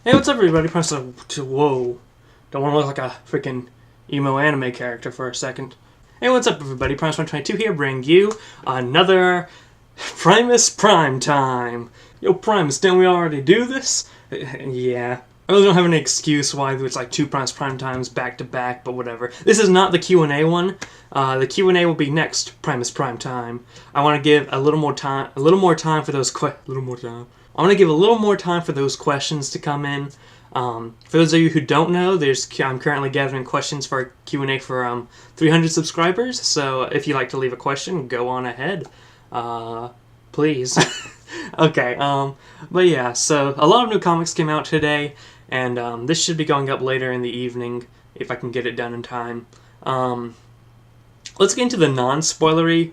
Hey, what's up, everybody? Whoa. Don't want to look like a freaking emo anime character for a second. Hey, what's up, everybody? Primus122 here, bringing you another Primus Prime Time. Yo, Primus, didn't we already do this? Yeah. I really don't have any excuse why it's like two Primus Prime Times back to back, but whatever. This is not the Q&A one. The Q&A will be next Primus Prime Time. I want to give a little more time for those I want to give a little more time for those questions to come in. For those of you who don't know, I'm currently gathering questions for a Q&A for 300 subscribers. So if you'd like to leave a question, go on ahead, please. Okay. But yeah, so a lot of new comics came out today, and this should be going up later in the evening if I can get it done in time. Let's get into the non-spoilery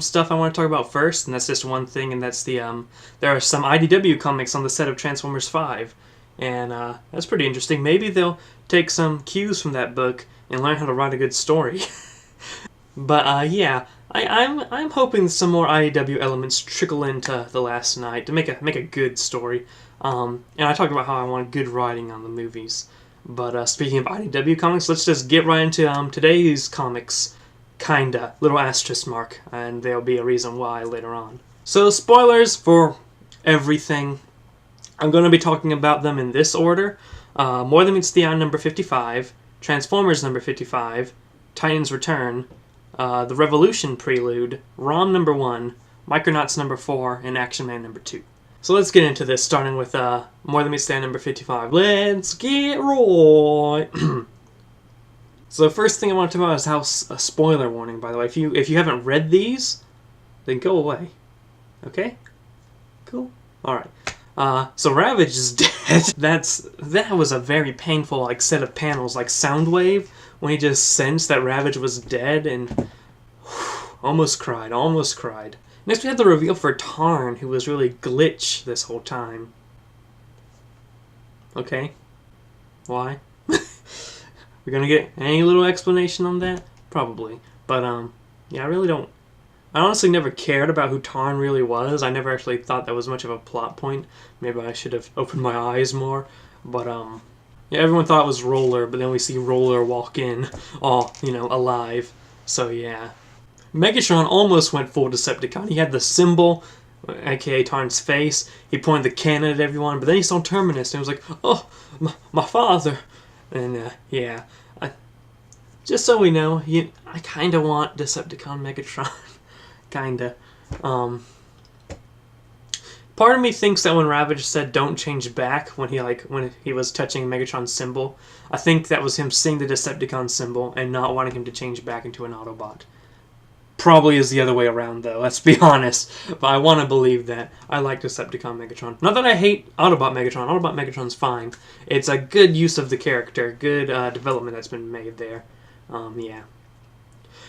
stuff I want to talk about first, and that's just one thing, and that's the there are some IDW comics on the set of Transformers 5, and that's pretty interesting. Maybe they'll take some cues from that book and learn how to write a good story. But yeah, I'm hoping some more IDW elements trickle into The Last Night to make a good story. And I talked about how I want good writing on the movies. But speaking of IDW comics, let's just get right into today's comics. Kinda. Little asterisk mark. And there'll be a reason why later on. So, spoilers for everything. I'm going to be talking about them in this order. More Than Meets the Eye number 55. Transformers number 55. Titans Return. The Revolution Prelude. ROM number 1. Micronauts number 4. And Action Man number 2. So let's get into this, starting with More Than Meets the Eye number 55. Let's get right. So the first thing I want to talk about is how a spoiler warning, by the way. If you haven't read these, then go away. Okay? Cool? Alright. So Ravage is dead. That was a very painful set of panels, like Soundwave, when he just sensed that Ravage was dead, and almost cried. Next we had the reveal for Tarn, who was really Glitch this whole time. Okay. Why? We're gonna get any little explanation on that? Probably. But, yeah, I honestly never cared about who Tarn really was. I never actually thought that was much of a plot point. Maybe I should have opened my eyes more. But, yeah, everyone thought it was Roller, but then we see Roller walk in, all, alive. So, yeah. Megatron almost went full Decepticon. He had the symbol, aka Tarn's face. He pointed the cannon at everyone, but then he saw Terminus, and he was like, oh, my father. And, yeah. Just so we know, I kind of want Decepticon Megatron. Kinda. Part of me thinks that when Ravage said don't change back when he was touching Megatron's symbol, I think that was him seeing the Decepticon symbol and not wanting him to change back into an Autobot. Probably is the other way around, though, let's be honest. But I want to believe that. I like Decepticon Megatron. Not that I hate Autobot Megatron. Autobot Megatron's fine. It's a good use of the character. Good development that's been made there. Yeah.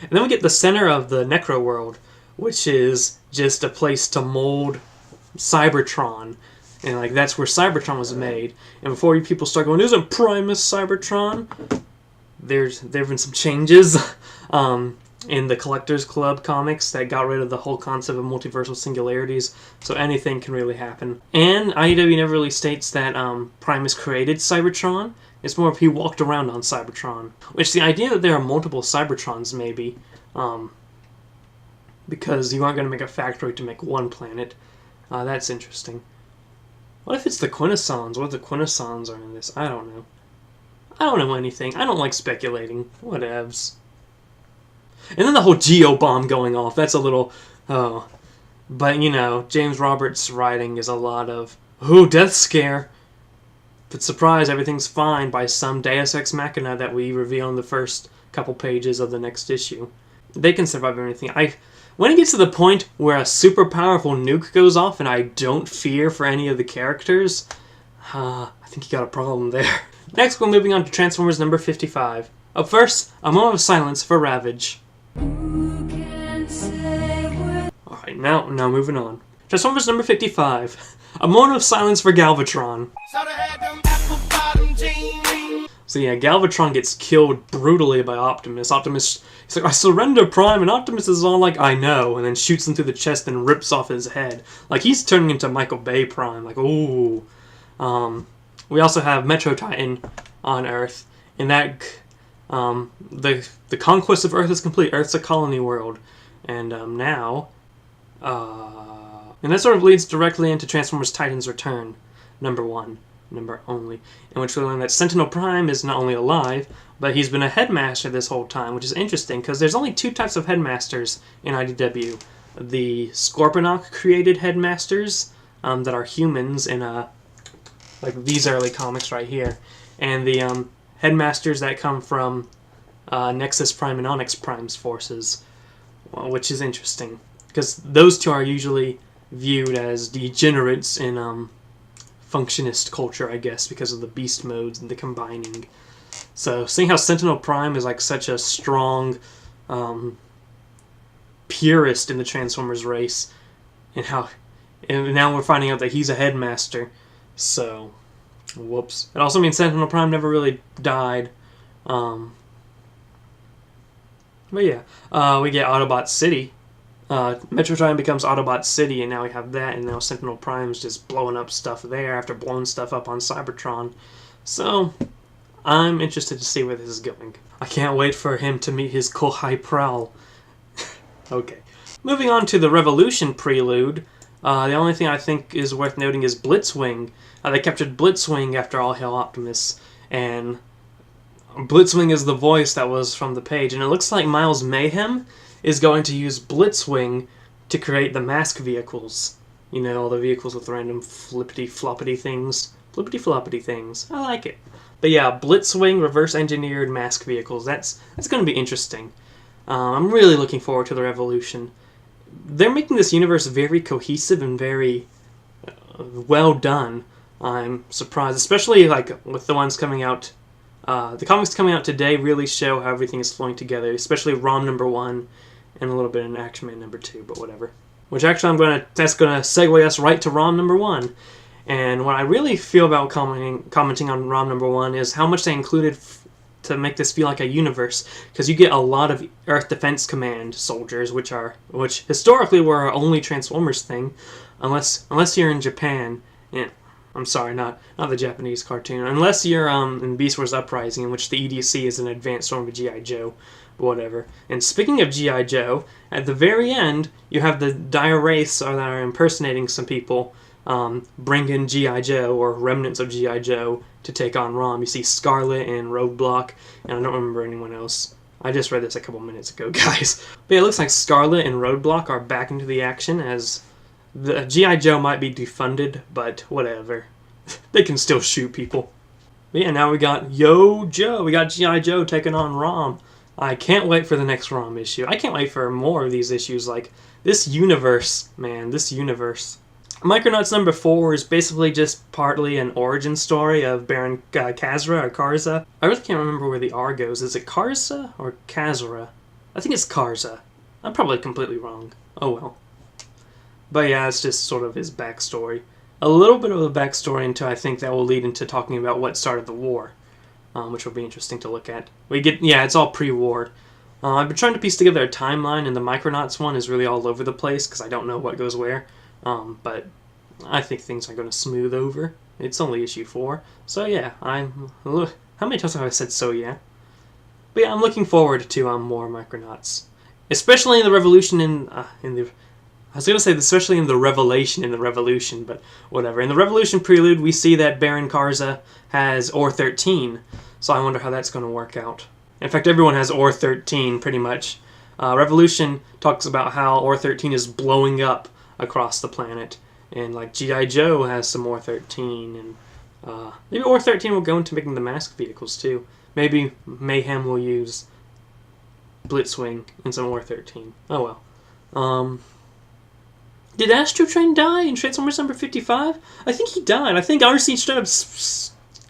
And then we get the center of the Necro World, which is just a place to mold Cybertron. And, that's where Cybertron was made. And before you people start going, isn't Primus Cybertron? There have been some changes. In the Collectors Club comics that got rid of the whole concept of multiversal singularities, so anything can really happen. And IDW never really states that Primus created Cybertron. It's more if he walked around on Cybertron. Which, the idea that there are multiple Cybertrons, maybe, because you aren't going to make a factory to make one planet. That's interesting. What if it's the Quintessons? What if the Quintessons are in this? I don't know. I don't know anything. I don't like speculating. Whatevs. And then the whole Geo-bomb going off, that's a little, oh. But, James Roberts' writing is a lot of, ooh, death scare. But surprise, everything's fine by some Deus Ex Machina that we reveal in the first couple pages of the next issue. They can survive anything. When it gets to the point where a super powerful nuke goes off and I don't fear for any of the characters, I think you got a problem there. Next, we're moving on to Transformers number 55. Up first, a moment of silence for Ravage. Alright, now moving on. Transformers number 55. A moment of silence for Galvatron. So yeah, Galvatron gets killed brutally by Optimus. Optimus, he's like, I surrender, Prime, and Optimus is all like, I know, and then shoots him through the chest and rips off his head. Like, he's turning into Michael Bay Prime, like, ooh. we also have Metro Titan on Earth, and that the conquest of Earth is complete. Earth's a colony world, and now, and that sort of leads directly into Transformers Titans Return, #1, number only, in which we learn that Sentinel Prime is not only alive, but he's been a headmaster this whole time, which is interesting because there's only 2 types of headmasters in IDW: the Scorponok created headmasters that are humans in like these early comics right here, and the headmasters that come from Nexus Prime and Onyx Prime's forces, which is interesting because those 2 are usually viewed as degenerates in functionist culture, I guess, because of the beast modes and the combining. So seeing how Sentinel Prime is like such a strong purist in the Transformers race, and now we're finding out that he's a headmaster. So, whoops. It also means Sentinel Prime never really died. But yeah, we get Autobot City. Metro Titan becomes Autobot City, and now we have that, and now Sentinel Prime's just blowing up stuff there after blowing stuff up on Cybertron. So, I'm interested to see where this is going. I can't wait for him to meet his Kohai Prowl. Okay. Moving on to the Revolution Prelude, the only thing I think is worth noting is Blitzwing. They captured Blitzwing after All Hail Optimus, and Blitzwing is the voice that was from the page, and it looks like Miles Mayhem is going to use Blitzwing to create the mask vehicles. You know, all the vehicles with random flippity-floppity things. Flippity-floppity things. I like it. But yeah, Blitzwing reverse-engineered mask vehicles. That's going to be interesting. I'm really looking forward to the Revolution. They're making this universe very cohesive and very well done. I'm surprised, especially like with the ones coming out. The comics coming out today really show how everything is flowing together, especially ROM #1 and a little bit in Action Man #2, but whatever. Which actually that's gonna segue us right to ROM #1. And what I really feel about commenting on ROM #1 is how much they included to make this feel like a universe, because you get a lot of Earth Defense Command soldiers, which historically were our only Transformers thing, unless you're in Japan. Yeah, I'm sorry, not the Japanese cartoon. Unless you're in Beast Wars Uprising, in which the EDC is an advanced form of G.I. Joe, but whatever. And speaking of G.I. Joe, at the very end, you have the Dire Wraiths that are impersonating some people, bring in G.I. Joe, or remnants of G.I. Joe, to take on ROM. You see Scarlet and Roadblock, and I don't remember anyone else. I just read this a couple minutes ago, guys. But yeah, it looks like Scarlet and Roadblock are back into the action, as the G.I. Joe might be defunded, but whatever. They can still shoot people. But yeah, now we got Yo Joe. We got G.I. Joe taking on ROM. I can't wait for the next ROM issue. I can't wait for more of these issues. Like, this universe, man, this universe. Micronauts #4 is basically just partly an origin story of Baron Kazra or Karza. I really can't remember where the R goes. Is it Karza or Kazra? I think it's Karza. I'm probably completely wrong. Oh well. But yeah, it's just sort of his backstory. A little bit of a backstory into, I think that will lead into talking about what started the war, which will be interesting to look at. It's all pre-war. I've been trying to piece together a timeline, and the Micronauts one is really all over the place because I don't know what goes where. But I think things are going to smooth over. It's only issue 4. So yeah, how many times have I said so yeah? But yeah, I'm looking forward to more Micronauts. Especially in the Revolution I was going to say especially in the Revelation in the Revolution, but whatever. In the Revolution Prelude, we see that Baron Karza has Ore 13, so I wonder how that's going to work out. In fact, everyone has Ore 13, pretty much. Revolution talks about how Ore 13 is blowing up across the planet, and like G.I. Joe has some Ore 13, and maybe Ore 13 will go into making the mask vehicles too. Maybe Mayhem will use Blitzwing and some Ore 13. Oh well. Did Astro Train die in Transformers #55? I think he died. I think RC straight up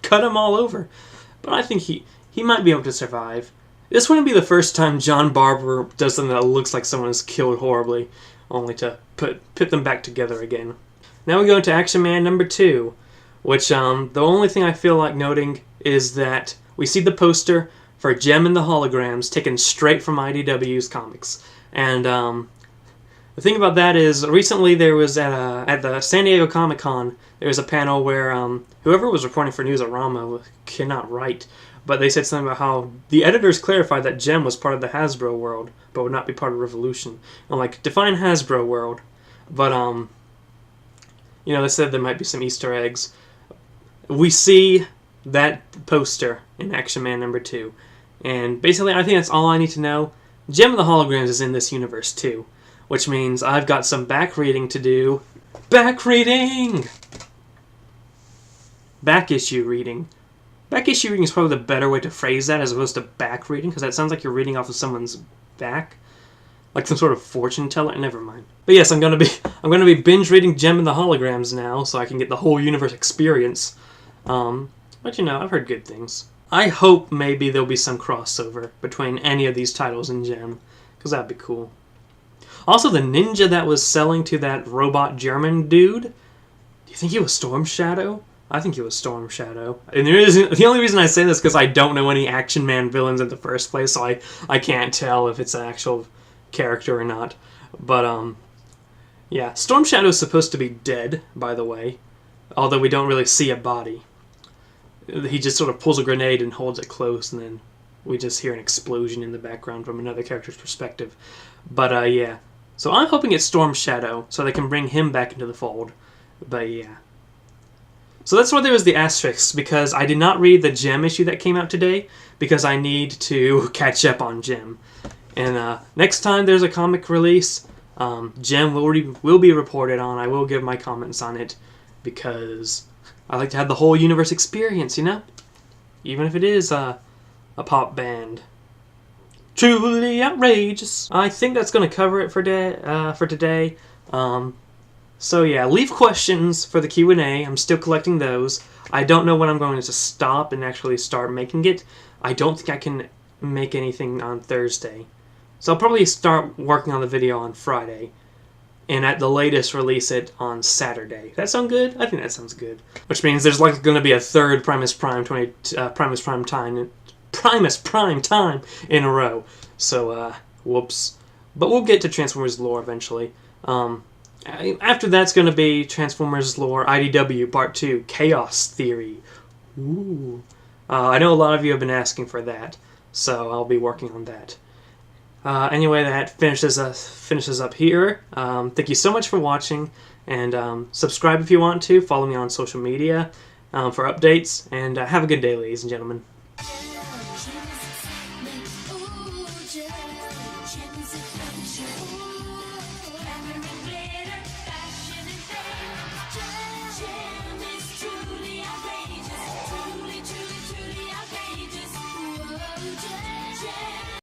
cut him all over. But I think he might be able to survive. This wouldn't be the first time John Barber does something that looks like someone is killed horribly, only to put them back together again. Now we go into Action Man #2, which the only thing I feel like noting is that we see the poster for JEM and the Holograms taken straight from IDW's comics. And The thing about that is, recently there was at the San Diego Comic-Con, there was a panel where whoever was reporting for Newsarama cannot write, but they said something about how the editors clarified that JEM was part of the Hasbro world, but would not be part of Revolution. I'm like, define Hasbro world. But, they said there might be some Easter eggs. We see that poster in Action Man #2. And basically, I think that's all I need to know. JEM of the Holograms is in this universe, too. Which means I've got some back reading to do. Back reading! Back issue reading. Back issue reading is probably the better way to phrase that as opposed to back reading, because that sounds like you're reading off of someone's back. Like some sort of fortune teller. Never mind. But yes, I'm gonna be binge reading JEM and the Holograms now, so I can get the whole universe experience. But I've heard good things. I hope maybe there'll be some crossover between any of these titles in JEM, because that'd be cool. Also, the ninja that was selling to that robot German dude, do you think he was Storm Shadow? I think he was Storm Shadow. And the only reason I say this is because I don't know any Action Man villains in the first place, so I can't tell if it's an actual character or not. But, yeah. Storm Shadow is supposed to be dead, by the way, although we don't really see a body. He just sort of pulls a grenade and holds it close, and then we just hear an explosion in the background from another character's perspective. But, yeah. So I'm hoping it's Storm Shadow, so they can bring him back into the fold. But, yeah. So that's why there was the asterisk, because I did not read the JEM issue that came out today, because I need to catch up on JEM. And next time there's a comic release, JEM will be reported on. I will give my comments on it, because I like to have the whole universe experience, Even if it is a pop band. Truly outrageous. I think that's going to cover it for today. So yeah, leave questions for the Q&A. I'm still collecting those. I don't know when I'm going to stop and actually start making it. I don't think I can make anything on Thursday. So I'll probably start working on the video on Friday. And at the latest release it on Saturday. That sound good? I think that sounds good. Which means there's likely going to be a third Primus Prime time in a row. So, whoops. But we'll get to Transformers lore eventually. After that's going to be Transformers lore IDW Part 2, Chaos Theory. Ooh. I know a lot of you have been asking for that, so I'll be working on that. Anyway, that finishes up here. Thank you so much for watching, and subscribe if you want to. Follow me on social media for updates, and have a good day, ladies and gentlemen.